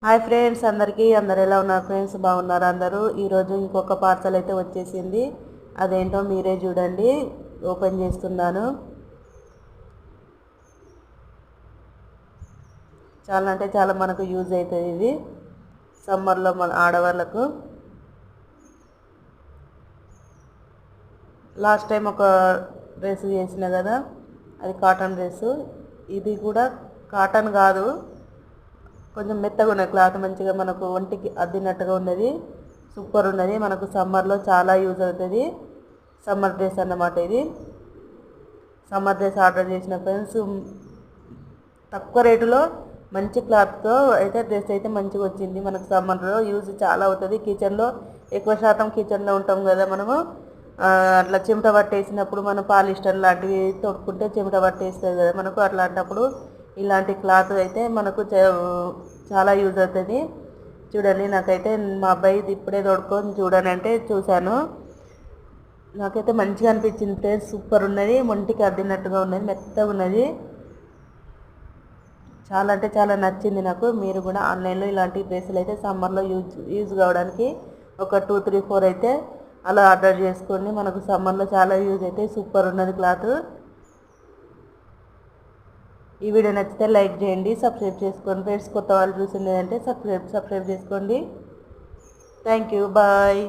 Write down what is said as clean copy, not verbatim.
Hi friends, అందరూ ఎలా ఉన్నారు ఫ్రెండ్స్? బాగున్నారు అందరూ. ఈరోజు ఇంకొక పార్సల్ అయితే వచ్చేసింది. అదేంటో మీరే చూడండి. ఓపెన్ చేస్తున్నాను. చాలా అంటే చాలా మనకు యూజ్ అవుతుంది ఇది సమ్మర్లో మన ఆడవాళ్ళకు. లాస్ట్ టైం ఒక డ్రెస్ చేసిన కదా, అది కాటన్ డ్రెస్సు. ఇది కూడా కాటన్ కాదు, కొంచెం మెత్తగా ఉన్నది క్లాత్, మంచిగా మనకు ఒంటికి అద్దినట్టుగా ఉన్నది. సూపర్ ఉన్నది, మనకు సమ్మర్లో చాలా యూజ్ అవుతుంది. సమ్మర్ డ్రెస్ అన్నమాట ఇది. సమ్మర్ డ్రెస్ ఆర్డర్ చేసిన ఫ్రెండ్స్, తక్కువ రేటులో మంచి క్లాత్తో అయితే డ్రెస్ అయితే మంచిగా వచ్చింది. మనకు సమ్మర్లో యూజ్ చాలా అవుతుంది. కిచెన్లో ఎక్కువ శాతం కిచెన్లో ఉంటాం కదా మనము. అట్లా చెమట పట్టేసినప్పుడు మనం పాలిస్టర్ లాంటివి తొడుక్కుంటే చెమట పట్టేస్తుంది కదా మనకు. అట్లాంటప్పుడు ఇలాంటి క్లాత్ అయితే మనకు చాలా యూజ్ అవుతుంది. చూడండి, నాకైతే మా అబ్బాయి ఇప్పుడే తొడుక్కొని చూడని అంటే చూశాను. నాకైతే మంచిగా అనిపించింది ఫ్రెండ్స్. సూపర్ ఉన్నది, ఒంటికి అద్దినట్టుగా ఉన్నది, మెత్తగా ఉన్నది. చాలా అంటే చాలా నచ్చింది నాకు. మీరు కూడా ఆన్లైన్లో ఇలాంటి డ్రెస్సులు అయితే సమ్మర్లో యూజ్ కావడానికి ఒక 2, 3, 4 అయితే అలా ఆర్డర్ చేసుకోండి. మనకు సమ్మర్లో చాలా యూజ్ అయితే. సూపర్ ఉన్నది క్లాత్. ఈ వీడియో నచ్చితే లైక్ చేయండి, సబ్స్క్రైబ్ చేసుకోండి ఫ్రెండ్స్. కొత్త వాళ్ళు చూసిందంటే సబ్స్క్రైబ్ చేసుకోండి. Thank you, bye.